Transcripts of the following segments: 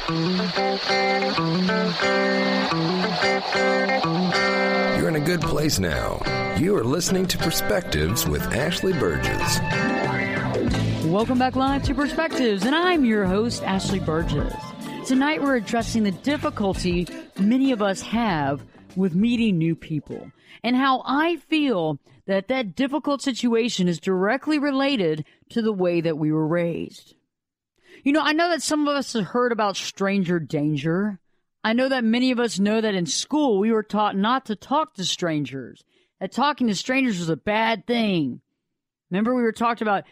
You're in a good place now. You are listening to Perspectives with Ashley Burgess. Welcome back live to Perspectives, and I'm your host, Ashley Burgess. Tonight we're addressing the difficulty many of us have with meeting new people, and how I feel that that difficult situation is directly related to the way that we were raised. You know, I know that some of us have heard about stranger danger. I know that many of us know that in school we were taught not to talk to strangers, that talking to strangers was a bad thing. Remember, we were talked about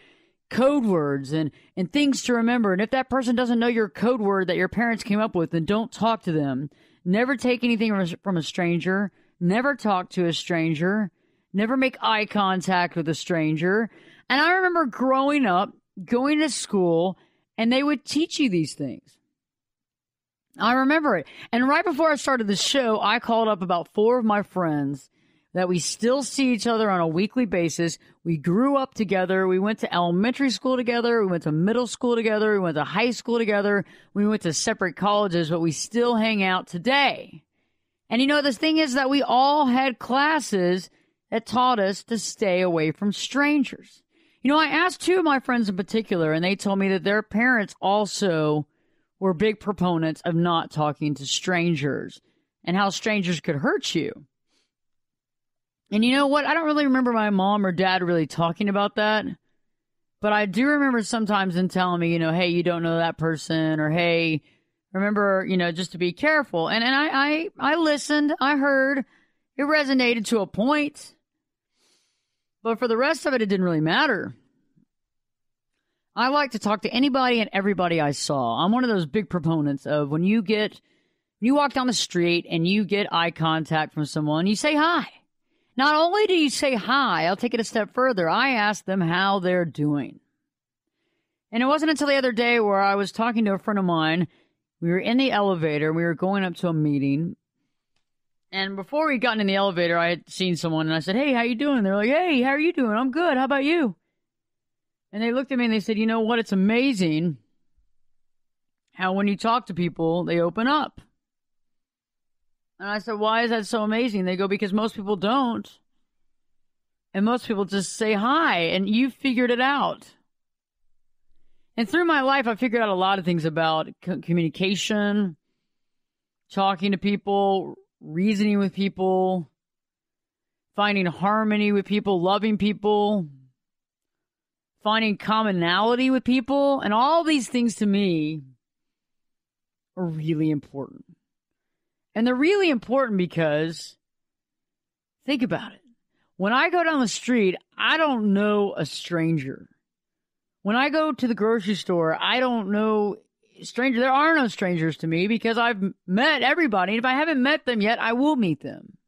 code words and things to remember. And if that person doesn't know your code word that your parents came up with, then don't talk to them. Never take anything from a stranger. Never talk to a stranger. Never make eye contact with a stranger. And I remember growing up, going to school, and they would teach you these things. I remember it. And right before I started the show, I called up about 4 of my friends that we still see each other on a weekly basis. We grew up together. We went to elementary school together. We went to middle school together. We went to high school together. We went to separate colleges, but we still hang out today. And you know, the thing is that we all had classes that taught us to stay away from strangers. You know, I asked 2 of my friends in particular, and they told me that their parents also were big proponents of not talking to strangers and how strangers could hurt you. And you know what? I don't really remember my mom or dad really talking about that. But I do remember sometimes them telling me, you know, hey, you don't know that person, or hey, remember, you know, just to be careful. And I listened. I heard. It resonated to a point. But for the rest of it, it didn't really matter. I like to talk to anybody and everybody I saw. I'm one of those big proponents of when you walk down the street and you get eye contact from someone, you say hi. Not only do you say hi, I'll take it a step further. I ask them how they're doing. And it wasn't until the other day where I was talking to a friend of mine. We were in the elevator. We were going up to a meeting. And before we got in the elevator, I had seen someone, and I said, hey, how you doing? They're like, hey, how are you doing? I'm good. How about you? And they looked at me and they said, you know what? It's amazing how when you talk to people, they open up. And I said, why is that so amazing? They go, because most people don't. And most people just say hi, and you figured it out. And through my life, I figured out a lot of things about communication, talking to people, reasoning with people, finding harmony with people, loving people, finding commonality with people. And all these things to me are really important. And they're really important because, think about it. When I go down the street, I don't know a stranger. When I go to the grocery store, I don't know strangers. There are no strangers to me because I've met everybody. And if I haven't met them yet, I will meet them.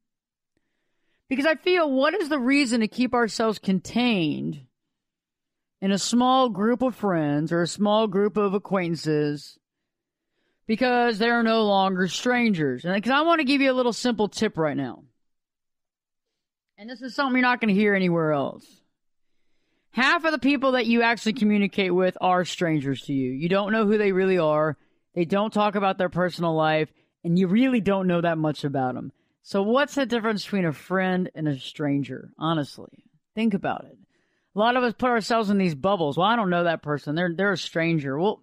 Because I feel, what is the reason to keep ourselves contained in a small group of friends or a small group of acquaintances? Because they're no longer strangers. And because I want to give you a little simple tip right now. And this is something you're not going to hear anywhere else. Half of the people that you actually communicate with are strangers to you. You don't know who they really are. They don't talk about their personal life. And you really don't know that much about them. So what's the difference between a friend and a stranger? Honestly, think about it. A lot of us put ourselves in these bubbles. Well, I don't know that person. They're a stranger. Well,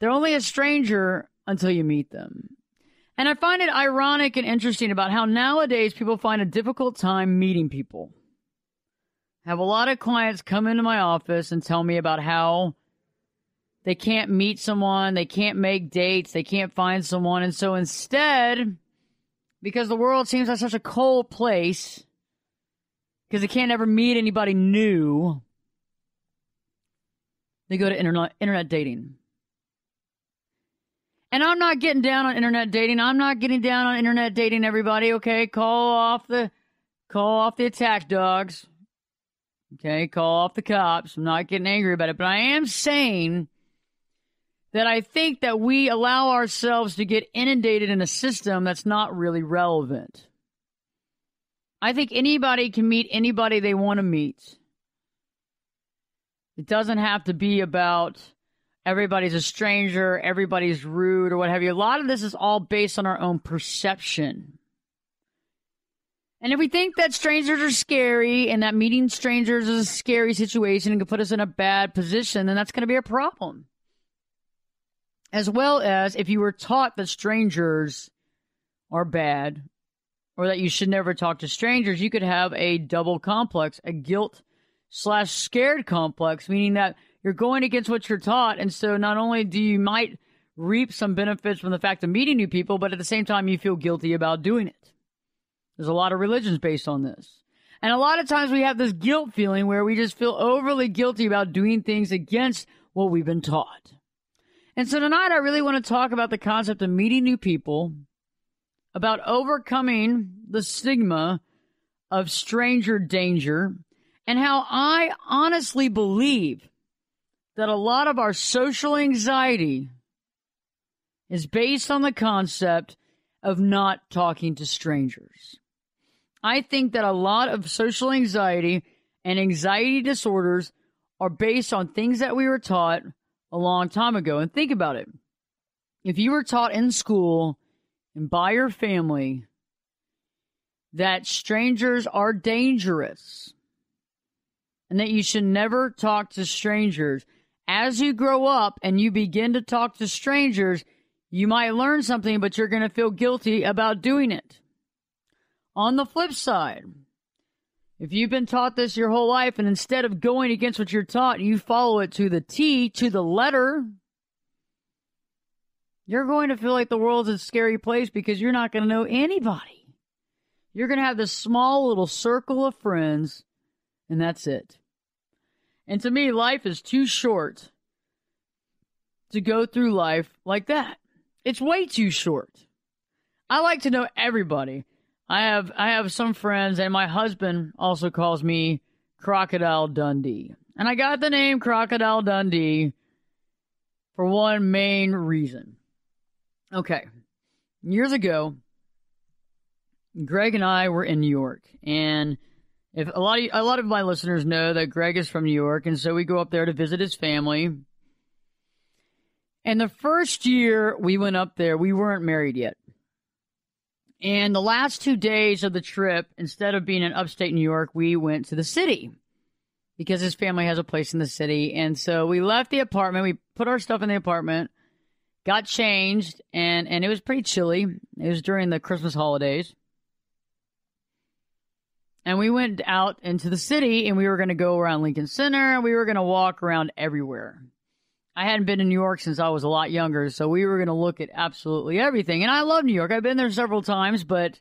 they're only a stranger until you meet them. And I find it ironic and interesting about how nowadays people find a difficult time meeting people. I have a lot of clients come into my office and tell me about how they can't meet someone, they can't make dates, they can't find someone. And so instead, because the world seems like such a cold place, because they can't ever meet anybody new, they go to internet dating. And I'm not getting down on internet dating. I'm not getting down on internet dating, everybody, okay? Call off the attack dogs. Okay, call off the cops. I'm not getting angry about it. But I am saying that I think that we allow ourselves to get inundated in a system that's not really relevant. I think anybody can meet anybody they want to meet. It doesn't have to be about everybody's a stranger, everybody's rude, or what have you. A lot of this is all based on our own perception. And if we think that strangers are scary and that meeting strangers is a scary situation and can put us in a bad position, then that's going to be a problem. As well as if you were taught that strangers are bad or that you should never talk to strangers, you could have a double complex, a guilt/scared complex, meaning that you're going against what you're taught. And so not only do you might reap some benefits from the fact of meeting new people, but at the same time, you feel guilty about doing it. There's a lot of religions based on this. And a lot of times we have this guilt feeling where we just feel overly guilty about doing things against what we've been taught. And so tonight I really want to talk about the concept of meeting new people, about overcoming the stigma of stranger danger, and how I honestly believe that a lot of our social anxiety is based on the concept of not talking to strangers. I think that a lot of social anxiety and anxiety disorders are based on things that we were taught a long time ago. And think about it. If you were taught in school and by your family that strangers are dangerous and that you should never talk to strangers, as you grow up and you begin to talk to strangers, you might learn something, but you're going to feel guilty about doing it. On the flip side, if you've been taught this your whole life and instead of going against what you're taught, you follow it to the T, to the letter, you're going to feel like the world's a scary place because you're not going to know anybody. You're going to have this small little circle of friends, and that's it. And to me, life is too short to go through life like that. It's way too short. I like to know everybody. I have some friends, and my husband also calls me Crocodile Dundee. And I got the name Crocodile Dundee for one main reason. Okay. Years ago, Greg and I were in New York, and if a lot of my listeners know that Greg is from New York, and so we go up there to visit his family. And the first year we went up there, we weren't married yet. And the last 2 days of the trip, instead of being in upstate New York, we went to the city because his family has a place in the city. And so we left the apartment. We put our stuff in the apartment, got changed, and it was pretty chilly. It was during the Christmas holidays. And we went out into the city, and we were going to go around Lincoln Center, and we were going to walk around everywhere. I hadn't been in New York since I was a lot younger, so we were going to look at absolutely everything. And I love New York. I've been there several times, but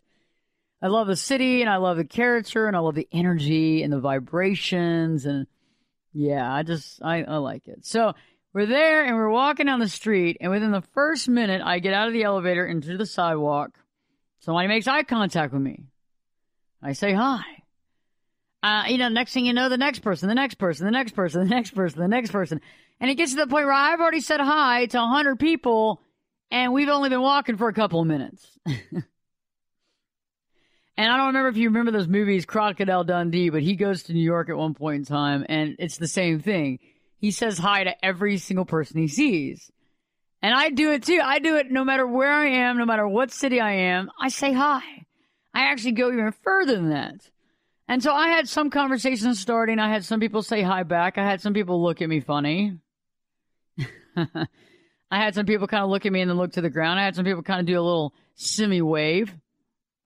I love the city, and I love the character, and I love the energy and the vibrations. And yeah, I like it. So we're there, and we're walking down the street, and within the first minute, I get out of the elevator into the sidewalk. Somebody makes eye contact with me. I say hi. Next thing you know, the next person, the next person, the next person, the next person, the next person. And it gets to the point where I've already said hi to 100 people, and we've only been walking for a couple of minutes. And I don't remember if you remember those movies, Crocodile Dundee, but he goes to New York at one point in time, and it's the same thing. He says hi to every single person he sees. And I do it too. I do it no matter where I am, no matter what city I am. I say hi. I actually go even further than that. And so I had some conversations starting. I had some people say hi back. I had some people look at me funny. I had some people kind of look at me and then look to the ground. I had some people kind of do a little semi-wave.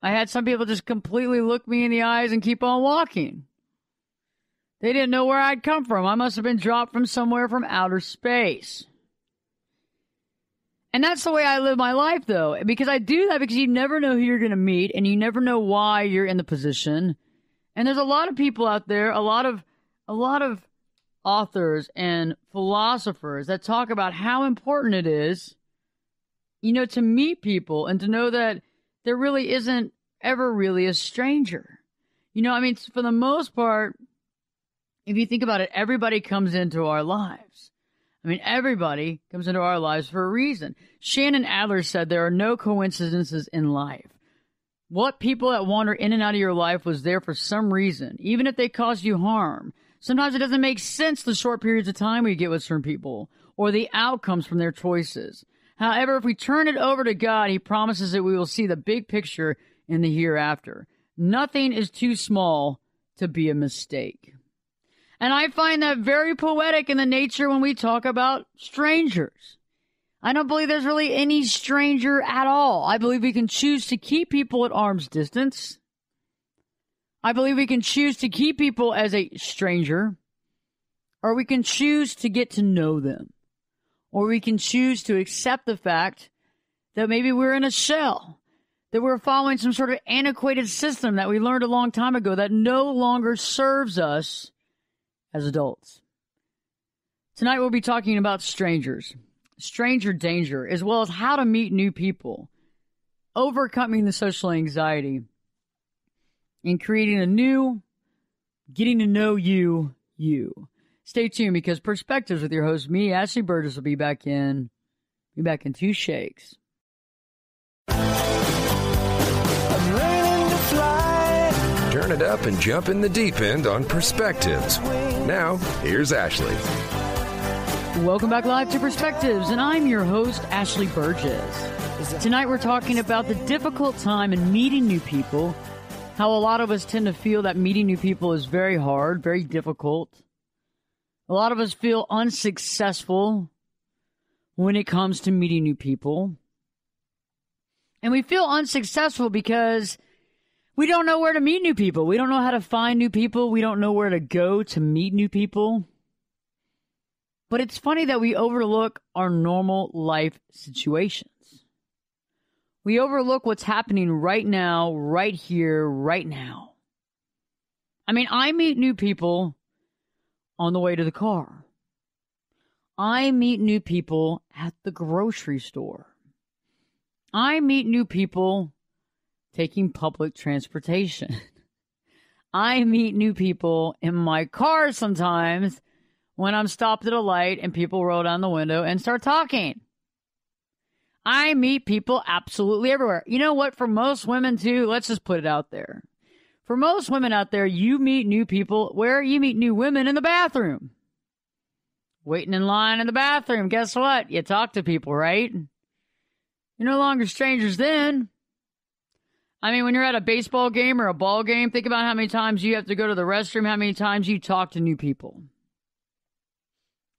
I had some people just completely look me in the eyes and keep on walking. They didn't know where I'd come from. I must have been dropped from somewhere from outer space. And that's the way I live my life, though, because I do that because you never know who you're going to meet, and you never know why you're in the position. And there's a lot of people out there, a lot of authors and philosophers that talk about how important it is, to meet people and to know that there really isn't ever really a stranger. For the most part, if you think about it, everybody comes into our lives. Everybody comes into our lives for a reason. Shannon Adler said there are no coincidences in life. What people that wander in and out of your life was there for some reason, even if they caused you harm. Sometimes it doesn't make sense the short periods of time we get with certain people, or the outcomes from their choices. However, if we turn it over to God, He promises that we will see the big picture in the hereafter. Nothing is too small to be a mistake. And I find that very poetic in the nature when we talk about strangers. I don't believe there's really any stranger at all. I believe we can choose to keep people at arm's distance. I believe we can choose to keep people as a stranger, or we can choose to get to know them, or we can choose to accept the fact that maybe we're in a shell, that we're following some sort of antiquated system that we learned a long time ago that no longer serves us as adults. Tonight we'll be talking about strangers, stranger danger, as well as how to meet new people, overcoming the social anxiety, and creating a new, getting to know you. Stay tuned, because Perspectives with your host, me, Ashley Burgess, will be back in 2 shakes. Turn it up and jump in the deep end on Perspectives. Now, here's Ashley. Welcome back live to Perspectives, and I'm your host, Ashley Burgess. Tonight we're talking about the difficult time in meeting new people, how a lot of us tend to feel that meeting new people is very hard, very difficult. A lot of us feel unsuccessful when it comes to meeting new people. And we feel unsuccessful because we don't know where to meet new people. We don't know how to find new people. We don't know where to go to meet new people. But it's funny that we overlook our normal life situations. We overlook what's happening right now, right here, right now. I mean, I meet new people on the way to the car. I meet new people at the grocery store. I meet new people taking public transportation. I meet new people in my car sometimes when I'm stopped at a light and people roll down the window and start talking. I meet people absolutely everywhere. You know what? For most women, too, let's just put it out there. For most women out there, you meet new people where you meet new women in the bathroom. Waiting in line in the bathroom. Guess what? You talk to people, right? You're no longer strangers then. I mean, when you're at a baseball game or a ball game, think about how many times you have to go to the restroom, how many times you talk to new people.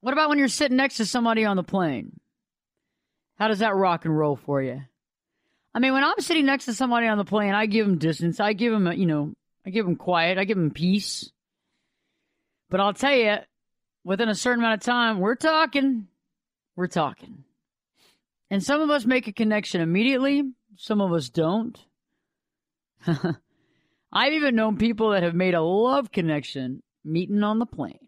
What about when you're sitting next to somebody on the plane? How does that rock and roll for you? I mean, when I'm sitting next to somebody on the plane, I give them distance. I give them, I give them quiet. I give them peace. But I'll tell you, within a certain amount of time, we're talking. And some of us make a connection immediately. Some of us don't. I've even known people that have made a love connection meeting on the plane.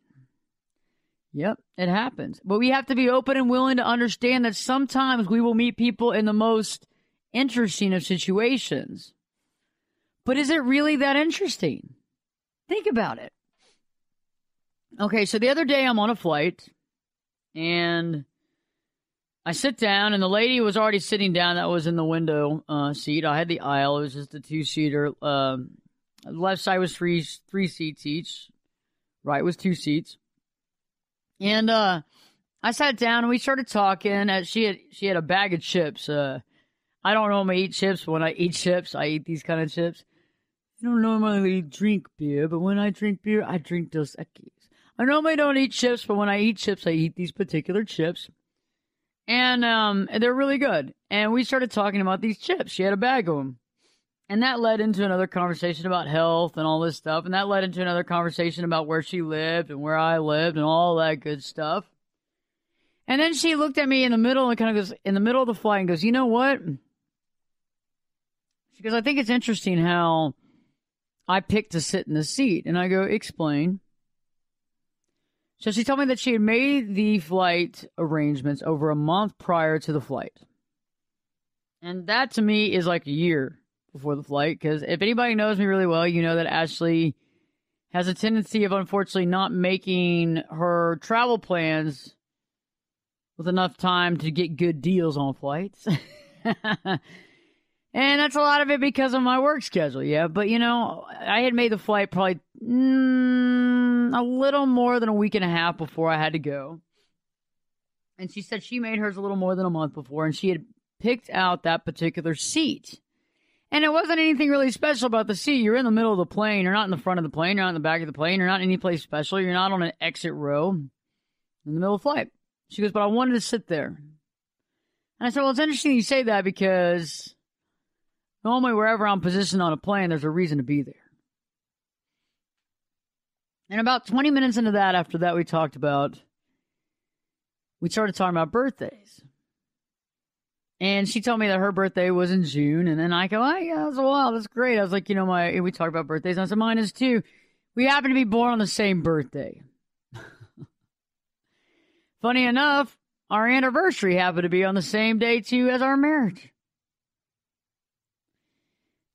Yep, it happens. But we have to be open and willing to understand that sometimes we will meet people in the most interesting of situations. But is it really that interesting? Think about it. Okay, so the other day I'm on a flight, and I sit down, and the lady was already sitting down that was in the window seat. I had the aisle. It was just a two-seater. Left side was three seats each. Right was 2 seats. And I sat down, and we started talking. She had a bag of chips. I don't normally eat chips, but when I eat chips, I eat these kind of chips. I don't normally drink beer, but when I drink beer, I drink Dos Equis. I normally don't eat chips, but when I eat chips, I eat these particular chips. And they're really good. And we started talking about these chips. She had a bag of them. And that led into another conversation about health and all this stuff. And that led into another conversation about where she lived and where I lived and all that good stuff. And then she looked at me in the middle and kind of goes, in the middle of the flight, and goes, you know what? She goes, I think it's interesting how I picked to sit in the seat. And I go, explain. So she told me that she had made the flight arrangements over a month prior to the flight. And that to me is like a year before the flight, because if anybody knows me really well, you know that Ashley has a tendency of unfortunately not making her travel plans with enough time to get good deals on flights. And that's a lot of it because of my work schedule, yeah. But, I had made the flight probably a little more than a week and a half before I had to go. And she said she made hers a little more than a month before, and she had picked out that particular seat. And it wasn't anything really special about the seat. You're in the middle of the plane. You're not in the front of the plane. You're not in the back of the plane. You're not in any place special. You're not on an exit row in the middle of the flight. She goes, but I wanted to sit there. And I said, well, it's interesting you say that because normally wherever I'm positioned on a plane, there's a reason to be there. And about 20 minutes into that, after that, we started talking about birthdays. And she told me that her birthday was in June. And then I go, oh, yeah, that's a while. That's great. I was like, we talked about birthdays. And I said, mine is too. We happen to be born on the same birthday. Funny enough, our anniversary happened to be on the same day, too, as our marriage.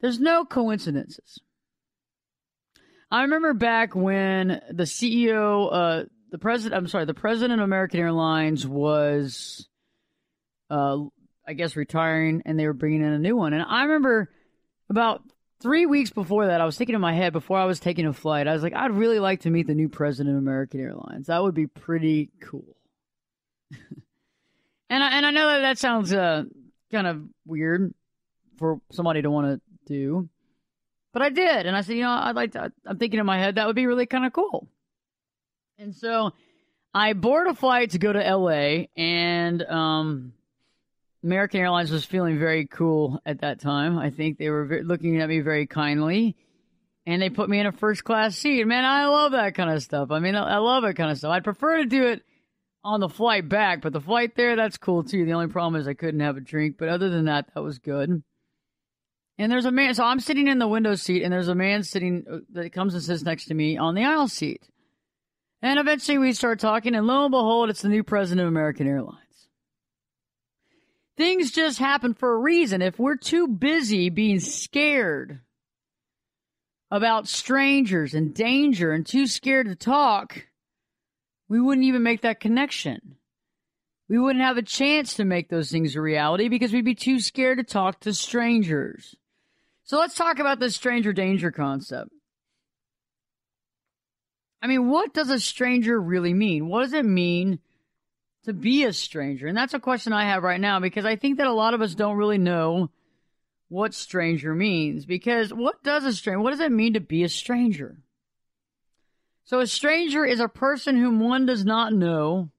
There's no coincidences. I remember back when the CEO, the president of American Airlines was, I guess, retiring, and they were bringing in a new one. And I remember about 3 weeks before that, I was thinking in my head, before I was taking a flight, I was like, I'd really like to meet the new president of American Airlines. That would be pretty cool. and I know that sounds kind of weird for somebody to want to do, but I did. And I said, I'm thinking in my head, that would be really kind of cool. And so I board a flight to go to LA, and American Airlines was feeling very cool at that time. I think they were looking at me very kindly, and they put me in a first class seat. Man, I love that kind of stuff. I mean, I love that kind of stuff. I'd prefer to do it on the flight back, but the flight there, that's cool too. The only problem is I couldn't have a drink, but other than that, that was good. And there's a man, so I'm sitting in the window seat, and there's a man sitting that comes and sits next to me on the aisle seat. And eventually we start talking, and lo and behold, it's the new president of American Airlines. Things just happen for a reason. If we're too busy being scared about strangers and danger and too scared to talk, we wouldn't even make that connection. We wouldn't have a chance to make those things a reality because we'd be too scared to talk to strangers. So let's talk about this stranger danger concept. I mean, what does a stranger really mean? What does it mean to be a stranger? And that's a question I have right now, because I think that a lot of us don't really know what stranger means. Because what does it mean to be a stranger? So a stranger is a person whom one does not know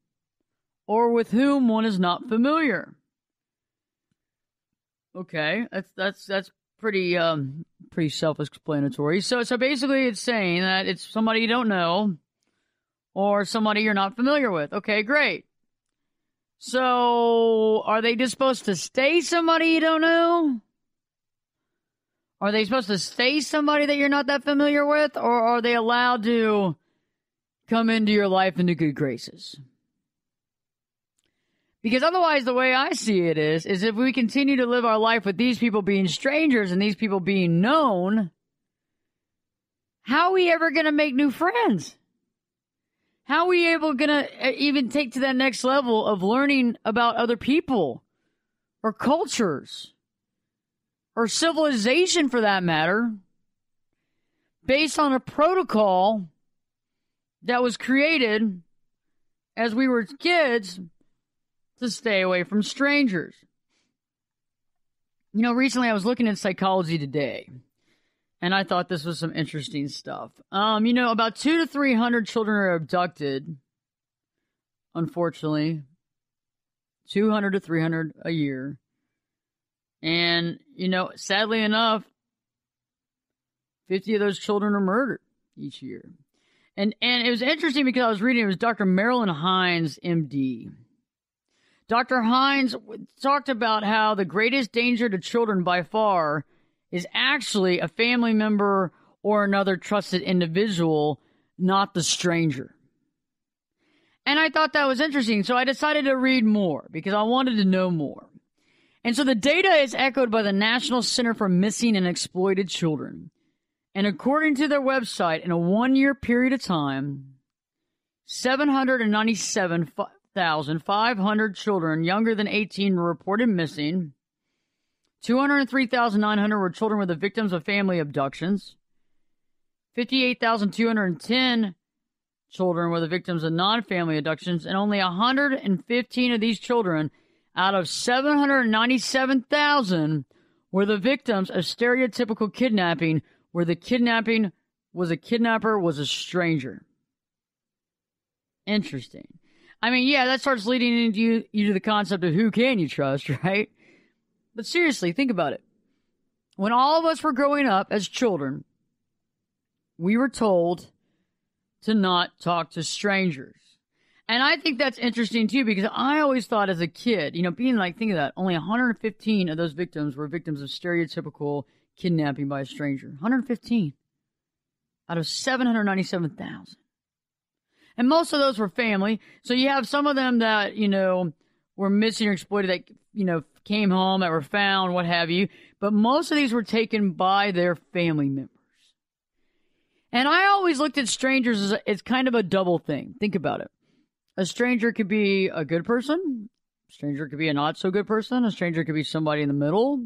or with whom one is not familiar. Okay, that's pretty self-explanatory. So basically it's saying that it's somebody you don't know or somebody you're not familiar with. Okay, great. So are they just supposed to stay somebody you don't know? Are they supposed to stay somebody that you're not that familiar with? Or are they allowed to come into your life into good graces? Because otherwise, the way I see it is if we continue to live our life with these people being strangers and these people being known, how are we ever going to make new friends? How are we going to even take to that next level of learning about other people or cultures or civilization, for that matter, based on a protocol that was created as we were kids to stay away from strangers? Recently I was looking at Psychology Today, and I thought this was some interesting stuff. About 200 to 300 children are abducted, unfortunately. 200 to 300 a year. And, sadly enough, 50 of those children are murdered each year. And it was interesting because I was reading, it was Dr. Marilyn Hines, MD. Dr. Hines talked about how the greatest danger to children by far is actually a family member or another trusted individual, not the stranger. And I thought that was interesting, so I decided to read more because I wanted to know more. And so the data is echoed by the National Center for Missing and Exploited Children. And according to their website, in a 1-year period of time, 797,500 children younger than 18 were reported missing. 203,900 were children were the victims of family abductions. 58,210 children were the victims of non-family abductions, and only 115 of these children out of 797,000 were the victims of stereotypical kidnapping, where the kidnapping was a kidnapper was a stranger. Interesting. I mean, yeah, that starts leading into you to the concept of who can you trust, right? But seriously, think about it. When all of us were growing up as children, we were told to not talk to strangers. And I think that's interesting, too, because I always thought as a kid, think of that, only 115 of those victims were victims of stereotypical kidnapping by a stranger. 115 out of 797,000. And most of those were family. So you have some of them that, were missing or exploited that, came home, that were found, what have you. But most of these were taken by their family members. And I always looked at strangers as kind of a double thing. Think about it. A stranger could be a good person. A stranger could be a not so good person. A stranger could be somebody in the middle.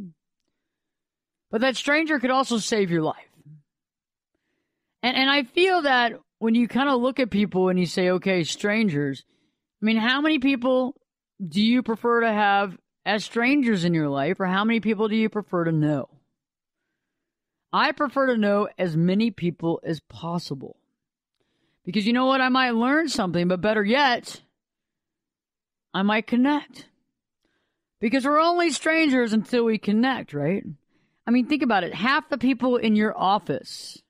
But that stranger could also save your life. And I feel that when you kind of look at people and you say, okay, strangers, I mean, how many people do you prefer to have as strangers in your life, or how many people do you prefer to know? I prefer to know as many people as possible. Because you know what? I might learn something, but better yet, I might connect. Because we're only strangers until we connect, right? I mean, think about it. Half the people in your office,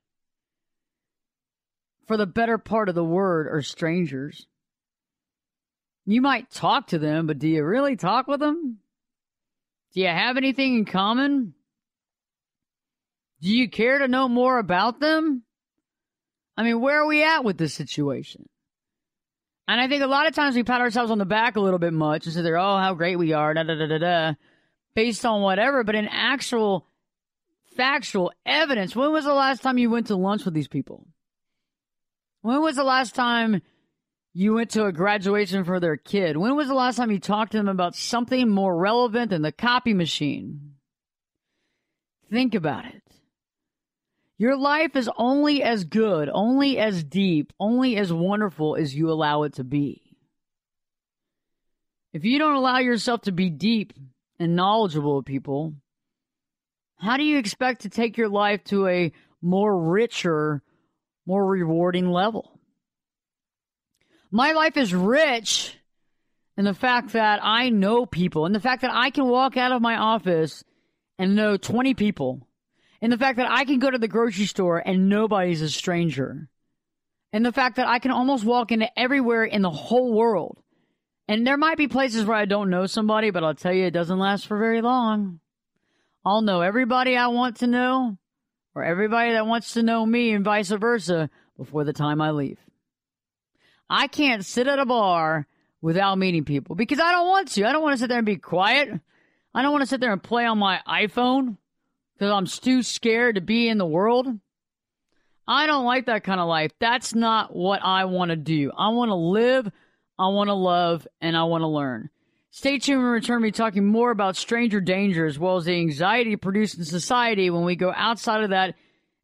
for the better part of the word, are strangers. You might talk to them, but do you really talk with them? Do you have anything in common? Do you care to know more about them? I mean, where are we at with this situation? And I think a lot of times we pat ourselves on the back a little bit much and say, oh, how great we are, based on whatever. But in actual, factual evidence, when was the last time you went to lunch with these people? When was the last time you went to a graduation for their kid? When was the last time you talked to them about something more relevant than the copy machine? Think about it. Your life is only as good, only as deep, only as wonderful as you allow it to be. If you don't allow yourself to be deep and knowledgeable of people, how do you expect to take your life to a more richer, more rewarding level? My life is rich in the fact that I know people, and the fact that I can walk out of my office and know 20 people, and the fact that I can go to the grocery store and nobody's a stranger, and the fact that I can almost walk into everywhere in the whole world. And there might be places where I don't know somebody, but I'll tell you, it doesn't last for very long. I'll know everybody I want to know, or everybody that wants to know me, and vice versa, before the time I leave. I can't sit at a bar without meeting people because I don't want to. I don't want to sit there and be quiet. I don't want to sit there and play on my iPhone because I'm too scared to be in the world. I don't like that kind of life. That's not what I want to do. I want to live, I want to love, and I want to learn. Stay tuned when we return to me talking more about stranger danger as well as the anxiety produced in society when we go outside of that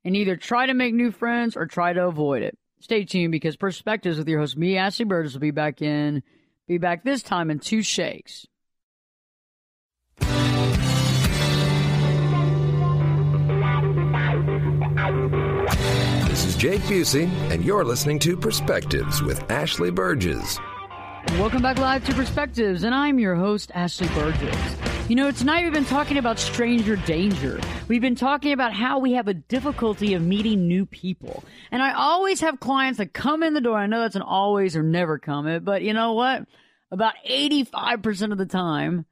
and either try to make new friends or try to avoid it. Stay tuned because Perspectives with your host, me, Ashley Burgess, will be back this time in 2 shakes. This is Jake Busey, and you're listening to Perspectives with Ashley Burgess. Welcome back live to Perspectives, and I'm your host, Ashley Burgess. Tonight we've been talking about stranger danger. We've been talking about how we have a difficulty of meeting new people. And I always have clients that come in the door. I know that's an always or never comment, but you know what? About 85% of the time,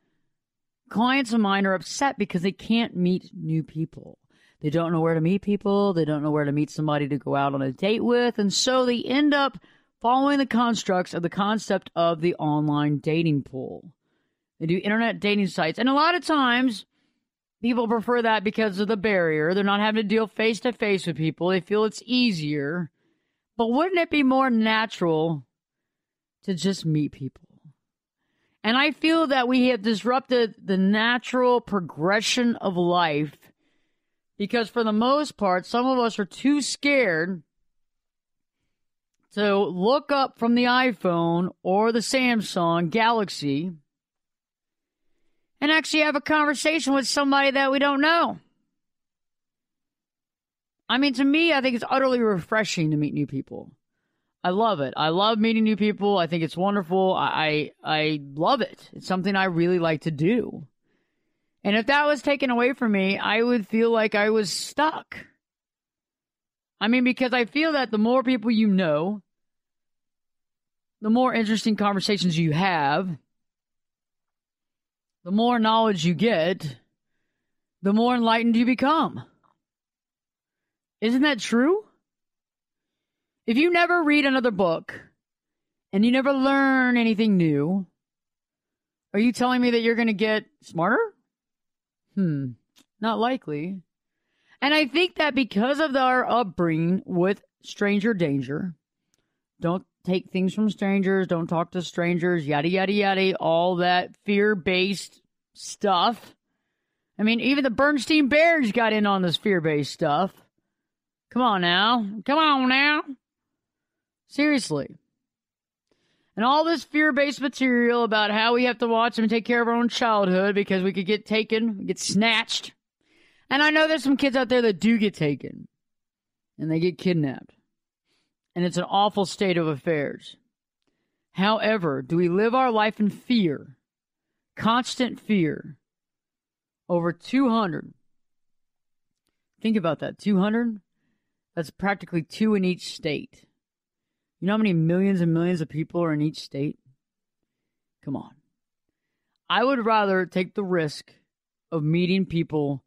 clients of mine are upset because they can't meet new people. They don't know where to meet people. They don't know where to meet somebody to go out on a date with. And so they end up following the constructs of the concept of the online dating pool. They do internet dating sites. And a lot of times, people prefer that because of the barrier. They're not having to deal face-to-face with people. They feel it's easier. But wouldn't it be more natural to just meet people? And I feel that we have disrupted the natural progression of life because for the most part, some of us are too scared to look up from the iPhone or the Samsung Galaxy and actually have a conversation with somebody that we don't know. I mean, to me, I think it's utterly refreshing to meet new people. I love it. I love meeting new people. I think it's wonderful. I love it. It's something I really like to do. And if that was taken away from me, I would feel like I was stuck. I mean, because I feel that the more people you know, the more interesting conversations you have, the more knowledge you get, the more enlightened you become. Isn't that true? If you never read another book and you never learn anything new, are you telling me that you're going to get smarter? Not likely. And I think that because of our upbringing with stranger danger, don't take things from strangers, don't talk to strangers, yada, yada, yada, all that fear-based stuff. I mean, even the Bernstein Bears got in on this fear-based stuff. Come on now. Seriously. And all this fear-based material about how we have to watch them and take care of our own childhood because we could get taken, get snatched. And I know there's some kids out there that do get taken. And they get kidnapped. And it's an awful state of affairs. However, do we live our life in fear? Constant fear. Over 200. Think about that. 200? That's practically 2 in each state. You know how many millions and millions of people are in each state? Come on. I would rather take the risk of meeting people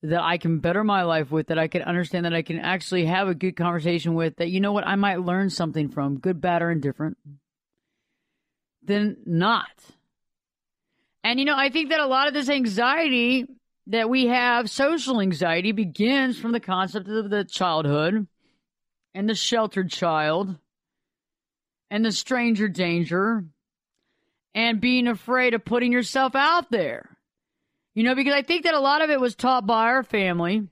that I can better my life with, that I can understand, that I can actually have a good conversation with, that, you know what, I might learn something from, good, bad, or indifferent, than not. And, you know, I think that a lot of this anxiety that we have, social anxiety, begins from the concept of the childhood and the sheltered child and the stranger danger and being afraid of putting yourself out there. You know, because I think that a lot of it was taught by our family,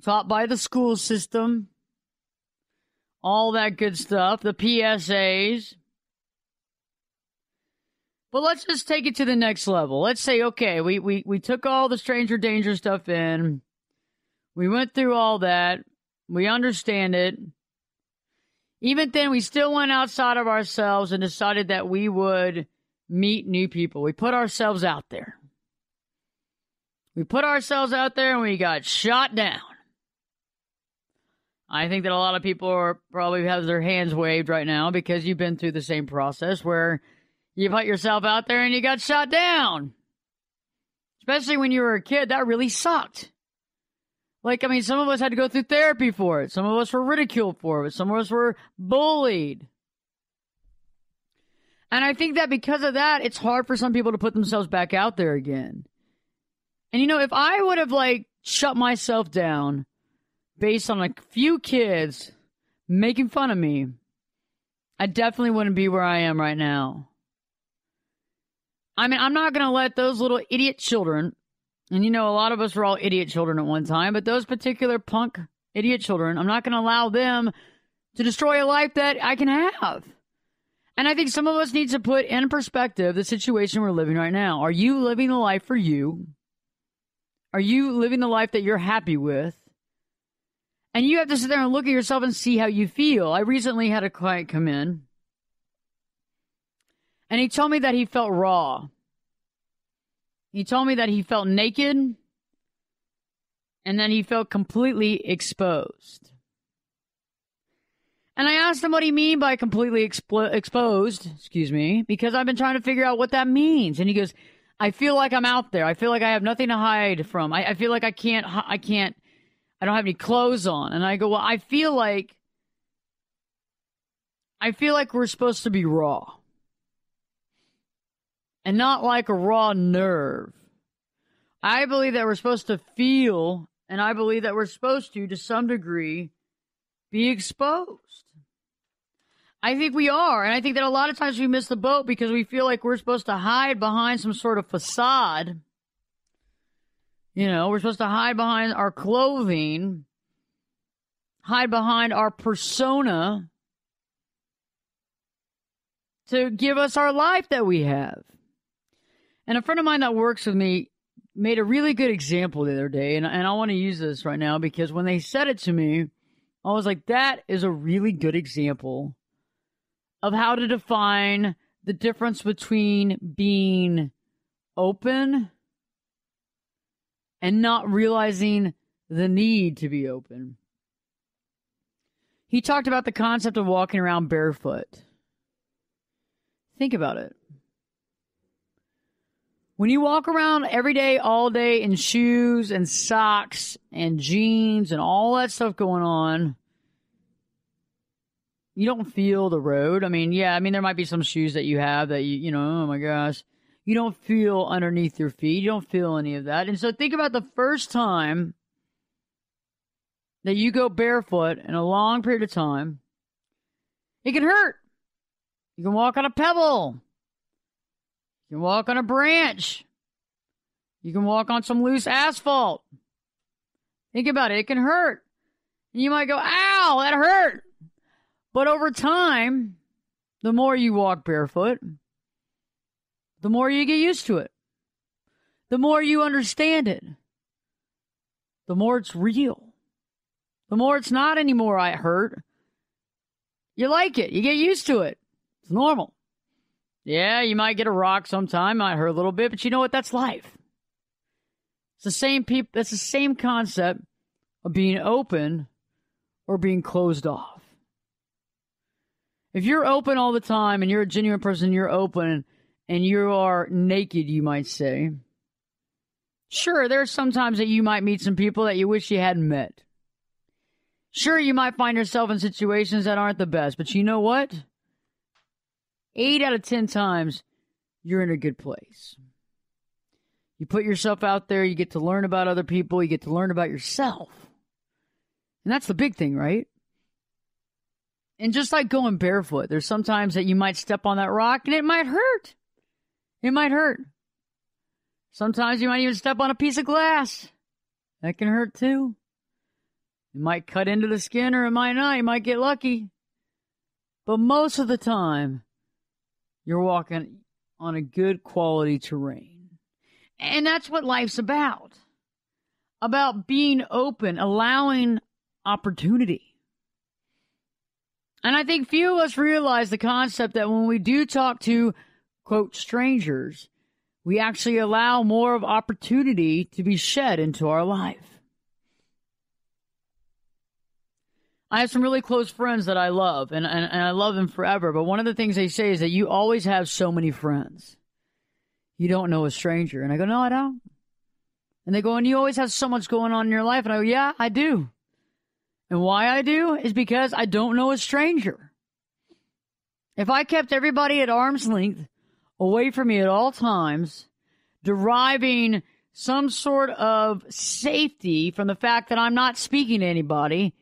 taught by the school system, all that good stuff, the PSAs. But let's just take it to the next level. Let's say, okay, we took all the stranger danger stuff in. We went through all that. We understand it. Even then, we still went outside of ourselves and decided that we would meet new people. We put ourselves out there. We put ourselves out there and we got shot down. I think that a lot of people are probably have their hands waved right now because you've been through the same process where you put yourself out there and you got shot down. Especially when you were a kid, that really sucked. Like, I mean, some of us had to go through therapy for it. Some of us were ridiculed for it. Some of us were bullied. And I think that because of that, it's hard for some people to put themselves back out there again. And, you know, if I would have, like, shut myself down based on a few kids making fun of me, I definitely wouldn't be where I am right now. I mean, I'm not going to let those little idiot children, and, you know, a lot of us were all idiot children at one time, but those particular punk idiot children, I'm not going to allow them to destroy a life that I can have. And I think some of us need to put in perspective the situation we're living right now. Are you living the life for you? Are you living the life that you're happy with? And you have to sit there and look at yourself and see how you feel. I recently had a client come in, and he told me that he felt raw. He told me that he felt naked, and then he felt completely exposed. And I asked him what he mean by completely exposed, because I've been trying to figure out what that means. And he goes, I feel like I'm out there. I feel like I have nothing to hide from. I feel like I don't have any clothes on. And I go, well, I feel like we're supposed to be raw. And not like a raw nerve. I believe that we're supposed to feel, and I believe that we're supposed to some degree, be exposed. I think we are, and I think that a lot of times we miss the boat because we feel like we're supposed to hide behind some sort of facade. You know, we're supposed to hide behind our clothing hide behind our persona to give us our life that we have. And a friend of mine that works with me made a really good example the other day, and I want to use this right now because when they said it to me, I was like, that is a really good example of how to define the difference between being open and not realizing the need to be open. He talked about the concept of walking around barefoot. Think about it. When you walk around every day, all day in shoes and socks and jeans and all that stuff going on, you don't feel the road. I mean, there might be some shoes that you have that you know, oh my gosh, you don't feel underneath your feet. You don't feel any of that. And so think about the first time that you go barefoot in a long period of time. It can hurt. You can walk on a pebble. You can walk on a branch. You can walk on some loose asphalt. Think about it. It can hurt. And you might go, ow, that hurt. But over time, the more you walk barefoot, the more you get used to it. The more you understand it. The more it's real. The more it's not anymore, I hurt. You like it. You get used to it. It's normal. Yeah, you might get a rock sometime, might hurt a little bit, but you know what? That's life. It's the same that's the same concept of being open or being closed off. If you're open all the time and you're a genuine person, you're open and you are naked, you might say. Sure, there are some times that you might meet some people that you wish you hadn't met. Sure, you might find yourself in situations that aren't the best, but you know what? 8 out of 10 times, you're in a good place. You put yourself out there, you get to learn about other people, you get to learn about yourself. And that's the big thing, right? And just like going barefoot, there's sometimes that you might step on that rock and it might hurt. It might hurt. Sometimes you might even step on a piece of glass. That can hurt too. It might cut into the skin or it might not. You might get lucky. But most of the time, you're walking on a good quality terrain. And that's what life's about. About being open, allowing opportunity. And I think few of us realize the concept that when we do talk to, quote, strangers, we actually allow more of opportunity to be shed into our life. I have some really close friends that I love, and I love them forever. But one of the things they say is that you always have so many friends. You don't know a stranger. And I go, no, I don't. And they go, and you always have so much going on in your life. And I go, yeah, I do. And why I do is because I don't know a stranger. If I kept everybody at arm's length, away from me at all times, deriving some sort of safety from the fact that I'm not speaking to anybody,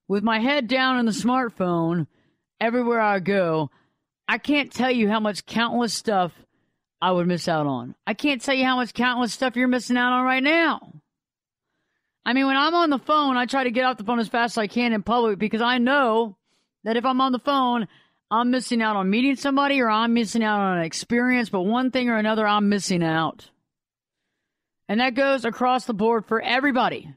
with my head down in the smartphone everywhere I go, I can't tell you how much countless stuff I would miss out on. I can't tell you how much countless stuff you're missing out on right now. I mean, when I'm on the phone, I try to get off the phone as fast as I can in public because I know that if I'm on the phone, I'm missing out on meeting somebody or I'm missing out on an experience, but one thing or another, I'm missing out. And that goes across the board for everybody.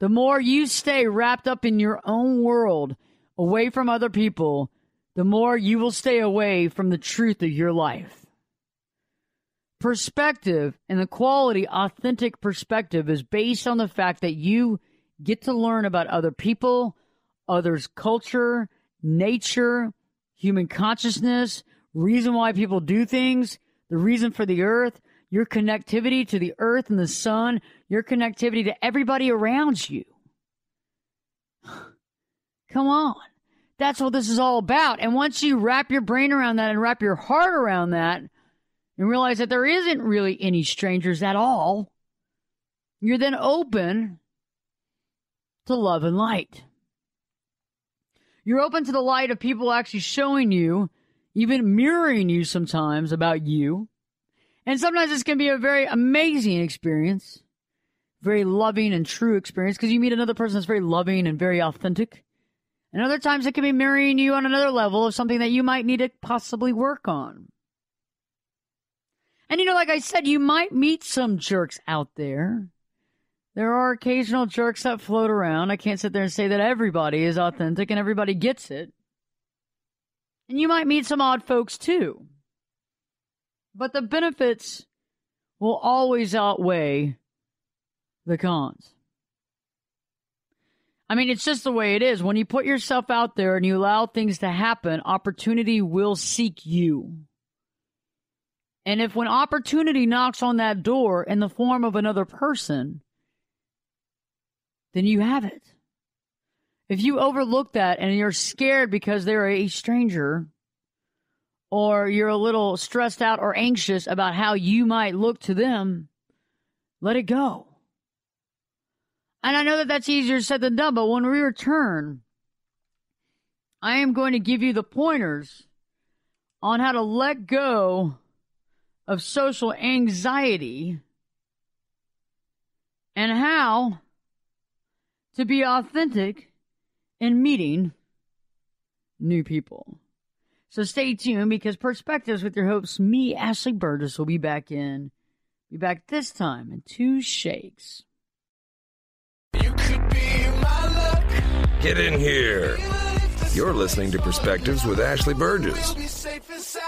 The more you stay wrapped up in your own world, away from other people, the more you will stay away from the truth of your life. Perspective and the quality, authentic perspective is based on the fact that you get to learn about other people, others' culture, nature, human consciousness, reason why people do things, the reason for the earth, your connectivity to the earth and the sun, your connectivity to everybody around you. Come on. That's what this is all about. And once you wrap your brain around that and wrap your heart around that and realize that there isn't really any strangers at all, you're then open to love and light. You're open to the light of people actually showing you, even mirroring you sometimes about you. And sometimes this can be a very amazing experience, very loving and true experience because you meet another person that's very loving and very authentic. And other times it can be marrying you on another level of something that you might need to possibly work on. And like I said, you might meet some jerks out there. There are occasional jerks that float around. I can't sit there and say that everybody is authentic and everybody gets it. And you might meet some odd folks too. But the benefits will always outweigh the cons. I mean, it's just the way it is. When you put yourself out there and you allow things to happen, opportunity will seek you. And if when opportunity knocks on that door in the form of another person, then you have it. If you overlook that and you're scared because they're a stranger, or you're a little stressed out or anxious about how you might look to them, let it go. And I know that that's easier said than done, but when we return, I am going to give you the pointers on how to let go of social anxiety and how to be authentic in meeting new people. So stay tuned because Perspectives with your host, me, Ashley Burgess, will be back this time in 2 shakes. You could be my luck. Get in here. You're listening to Perspectives with Ashley Burgess. Be safe and sound.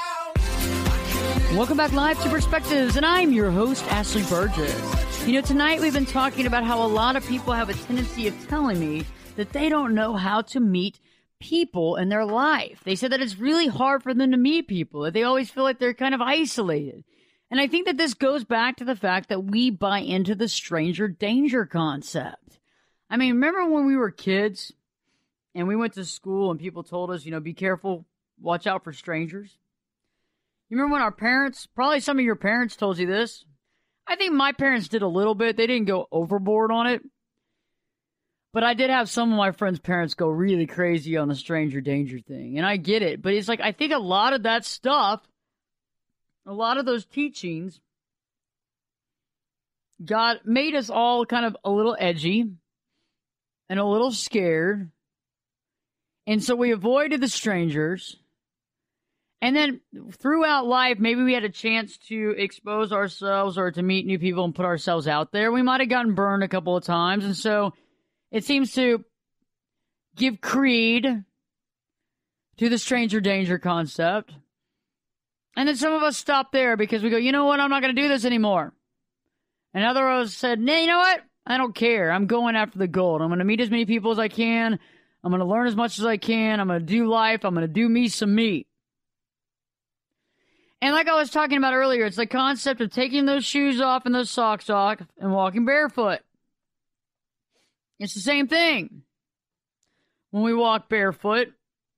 Welcome back live to Perspectives, and I'm your host, Ashley Burgess. Tonight we've been talking about how a lot of people have a tendency of telling me that they don't know how to meet people in their life. They said that it's really hard for them to meet people, that they always feel like they're kind of isolated. And I think that this goes back to the fact that we buy into the stranger danger concept. I mean, remember when we were kids and we went to school and people told us, be careful, watch out for strangers? You remember when our parents, probably some of your parents told you this? I think my parents did a little bit. They didn't go overboard on it. But I did have some of my friends' parents go really crazy on the stranger danger thing. And I get it. But it's like, I think a lot of that stuff, a lot of those teachings made us all kind of a little edgy and a little scared. And so we avoided the strangers. And then throughout life, maybe we had a chance to expose ourselves or to meet new people and put ourselves out there. We might have gotten burned a couple of times. And so it seems to give creed to the stranger danger concept. And then some of us stop there because we go, you know what, I'm not going to do this anymore. And other of us said, nah, you know what, I don't care. I'm going after the gold. I'm going to meet as many people as I can. I'm going to learn as much as I can. I'm going to do life. I'm going to do me some me. And like I was talking about earlier, it's the concept of taking those shoes off and those socks off and walking barefoot. It's the same thing. When we walk barefoot,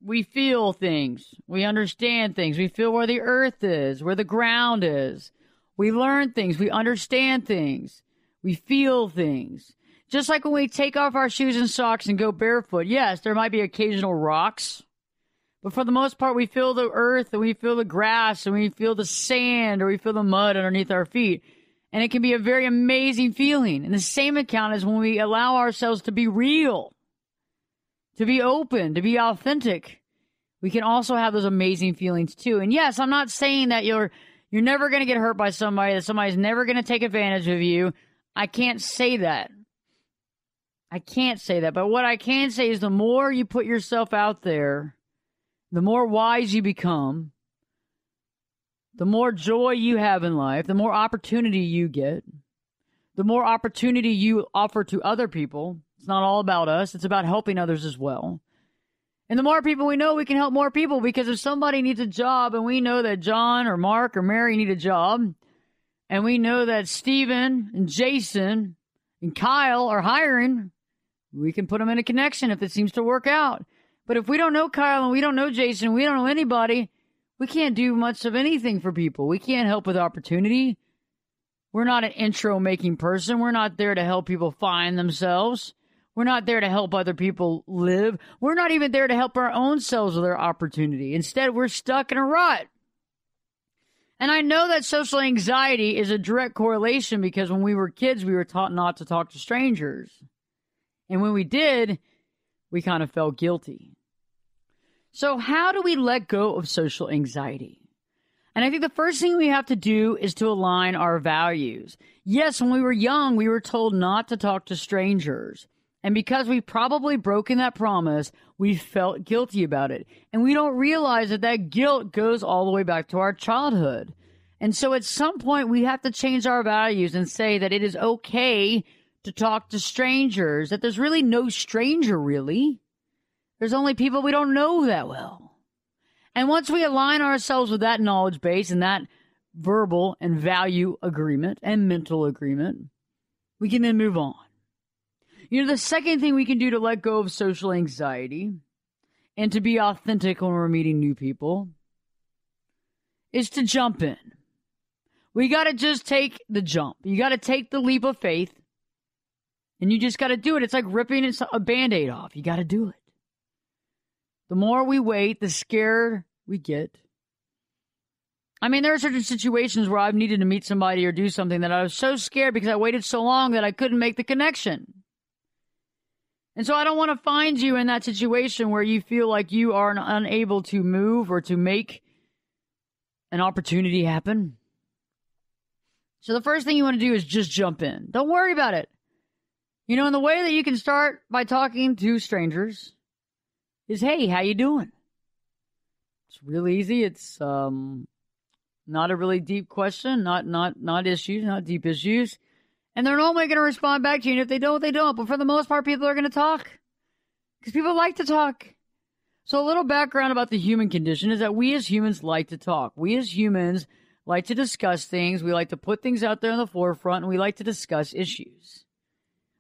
we feel things. We understand things. We feel where the earth is, where the ground is. We learn things. We understand things. We feel things. Just like when we take off our shoes and socks and go barefoot, yes, there might be occasional rocks. But for the most part, we feel the earth and we feel the grass and we feel the sand or we feel the mud underneath our feet. And it can be a very amazing feeling. And the same account is when we allow ourselves to be real, to be open, to be authentic. We can also have those amazing feelings too. And yes, I'm not saying that you're never going to get hurt by somebody, that somebody's never going to take advantage of you. I can't say that. I can't say that. But what I can say is the more you put yourself out there, the more wise you become, the more joy you have in life, the more opportunity you get, the more opportunity you offer to other people. It's not all about us. It's about helping others as well. And the more people we know, we can help more people, because if somebody needs a job and we know that John or Mark or Mary need a job, and we know that Stephen and Jason and Kyle are hiring, we can put them in a connection if it seems to work out. But if we don't know Kyle and we don't know Jason, we don't know anybody, we can't do much of anything for people. We can't help with opportunity. We're not an intro-making person. We're not there to help people find themselves. We're not there to help other people live. We're not even there to help our own selves with our opportunity. Instead, we're stuck in a rut. And I know that social anxiety is a direct correlation because when we were kids, we were taught not to talk to strangers. And when we did, we kind of felt guilty. So how do we let go of social anxiety? And I think the first thing we have to do is to align our values. Yes, when we were young, we were told not to talk to strangers. And because we've probably broken that promise, we felt guilty about it. And we don't realize that that guilt goes all the way back to our childhood. And so at some point, we have to change our values and say that it is okay to talk to strangers, that there's really no stranger, really. There's only people we don't know that well. And once we align ourselves with that knowledge base and that verbal and value agreement and mental agreement, we can then move on. You know, the second thing we can do to let go of social anxiety and to be authentic when we're meeting new people is to jump in. We got to just take the jump. You got to take the leap of faith, and you just got to do it. It's like ripping a Band-Aid off. You got to do it. The more we wait, the scared we get. I mean, there are certain situations where I've needed to meet somebody or do something that I was so scared because I waited so long that I couldn't make the connection. And so I don't want to find you in that situation where you feel like you are unable to move or to make an opportunity happen. So the first thing you want to do is just jump in. Don't worry about it. You know, and the way that you can start by talking to strangers is, hey, how you doing? It's real easy. It's not a really deep question, not issues, not deep issues. And they're normally going to respond back to you. And if they don't, they don't. But for the most part, people are going to talk. Because people like to talk. So a little background about the human condition is that we as humans like to talk. We as humans like to discuss things. We like to put things out there in the forefront. And we like to discuss issues.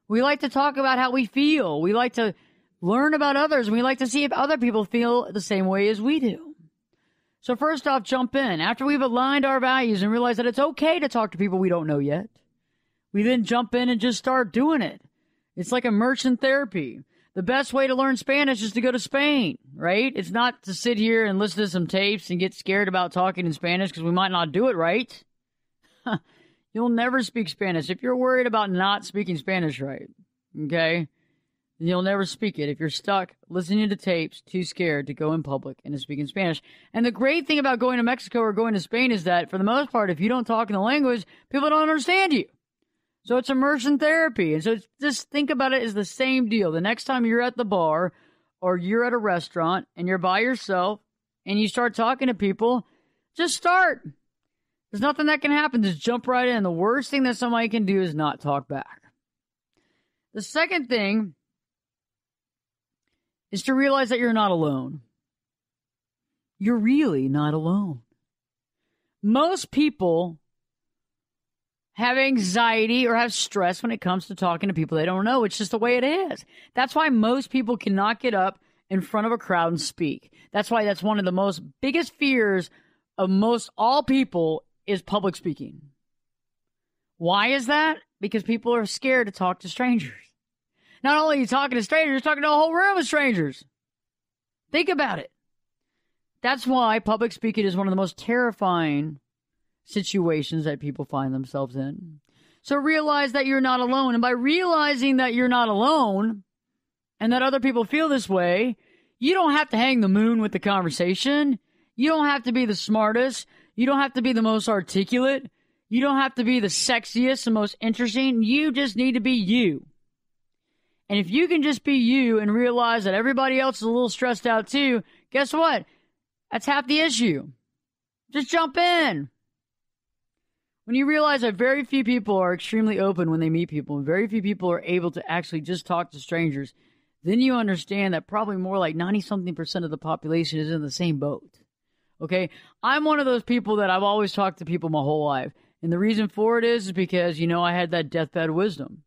We like to talk about how we feel. We like to learn about others. And we like to see if other people feel the same way as we do. So first off, jump in. After we've aligned our values and realized that it's okay to talk to people we don't know yet, we then jump in and just start doing it. It's like immersion therapy. The best way to learn Spanish is to go to Spain, right? It's not to sit here and listen to some tapes and get scared about talking in Spanish because we might not do it right. You'll never speak Spanish. If you're worried about not speaking Spanish right, okay, then you'll never speak it. If you're stuck listening to tapes, too scared to go in public and to speak in Spanish. And the great thing about going to Mexico or going to Spain is that, for the most part, if you don't talk in the language, people don't understand you. So it's immersion therapy. And so just think about it as the same deal. The next time you're at the bar or you're at a restaurant and you're by yourself and you start talking to people, just start. There's nothing that can happen. Just jump right in. The worst thing that somebody can do is not talk back. The second thing is to realize that you're not alone. You're really not alone. Most people have anxiety or have stress when it comes to talking to people they don't know. It's just the way it is. That's why most people cannot get up in front of a crowd and speak. That's why that's one of the most biggest fears of most all people is public speaking. Why is that? Because people are scared to talk to strangers. Not only are you talking to strangers, you're talking to a whole room of strangers. Think about it. That's why public speaking is one of the most terrifying situations that people find themselves in. So realize that you're not alone. And by realizing that you're not alone and that other people feel this way, you don't have to hang the moon with the conversation. You don't have to be the smartest. You don't have to be the most articulate. You don't have to be the sexiest and most interesting. You just need to be you. And if you can just be you and realize that everybody else is a little stressed out too, guess what? That's half the issue. Just jump in. When you realize that very few people are extremely open when they meet people, and very few people are able to actually just talk to strangers, then you understand that probably more like 90-something% of the population is in the same boat. Okay? I'm one of those people that I've always talked to people my whole life. And the reason for it is because, you know, I had that deathbed wisdom.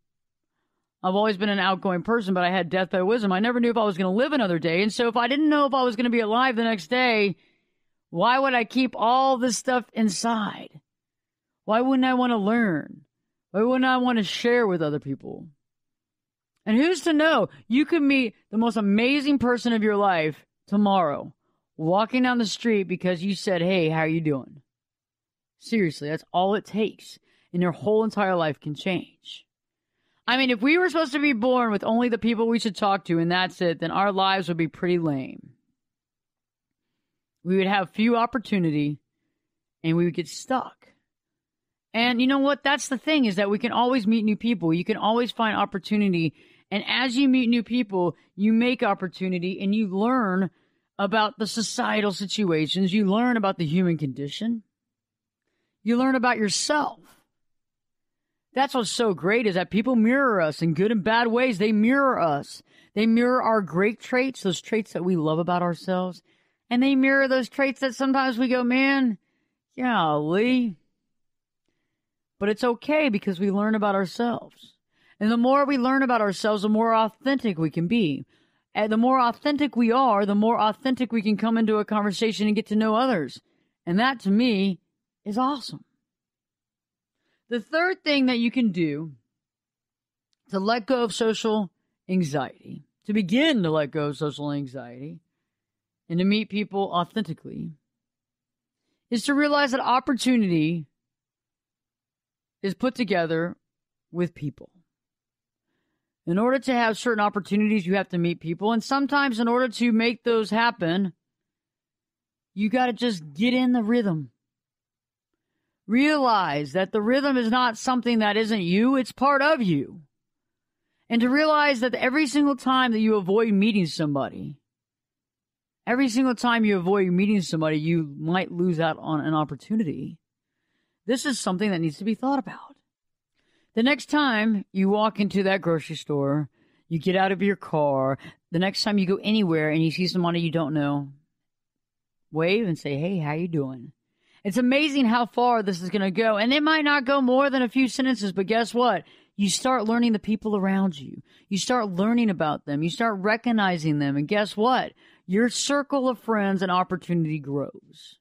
I've always been an outgoing person, but I had deathbed wisdom. I never knew if I was going to live another day. And so if I didn't know if I was going to be alive the next day, why would I keep all this stuff inside? Why wouldn't I want to learn? Why wouldn't I want to share with other people? And who's to know? You could meet the most amazing person of your life tomorrow, walking down the street because you said, hey, how are you doing? Seriously, that's all it takes. And their whole entire life can change. I mean, if we were supposed to be born with only the people we should talk to and that's it, then our lives would be pretty lame. We would have few opportunity and we would get stuck. And you know what? That's the thing, is that we can always meet new people. You can always find opportunity. And as you meet new people, you make opportunity and you learn about the societal situations. You learn about the human condition. You learn about yourself. That's what's so great, is that people mirror us in good and bad ways. They mirror us. They mirror our great traits, those traits that we love about ourselves. And they mirror those traits that sometimes we go, man, golly. But it's okay because we learn about ourselves. And the more we learn about ourselves, the more authentic we can be. And the more authentic we are, the more authentic we can come into a conversation and get to know others. And that, to me, is awesome. The third thing that you can do to let go of social anxiety, to begin to let go of social anxiety, and to meet people authentically, is to realize that opportunity is put together with people. In order to have certain opportunities, you have to meet people. And sometimes in order to make those happen, you got to just get in the rhythm. Realize that the rhythm is not something that isn't you, it's part of you. And to realize that every single time that you avoid meeting somebody, you might lose out on an opportunity. This is something that needs to be thought about. The next time you walk into that grocery store, you get out of your car, the next time you go anywhere and you see somebody you don't know, wave and say, hey, how you doing? It's amazing how far this is going to go. And it might not go more than a few sentences, but guess what? You start learning the people around you. You start learning about them. You start recognizing them. And guess what? Your circle of friends and opportunity grows.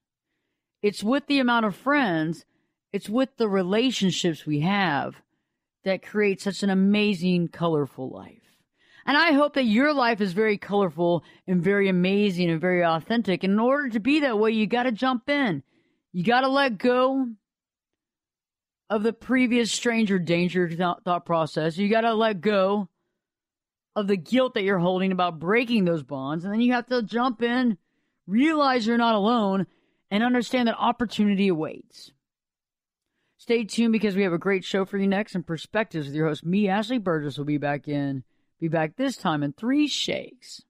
It's with the amount of friends, it's with the relationships we have that create such an amazing, colorful life. And I hope that your life is very colorful and very amazing and very authentic. And in order to be that way, you got to jump in. You got to let go of the previous stranger danger thought process. You got to let go of the guilt that you're holding about breaking those bonds. And then you have to jump in, realize you're not alone, and understand that opportunity awaits. Stay tuned because we have a great show for you next. And Perspectives with your host, me, Ashley Burgess, will be back this time in 3 shakes.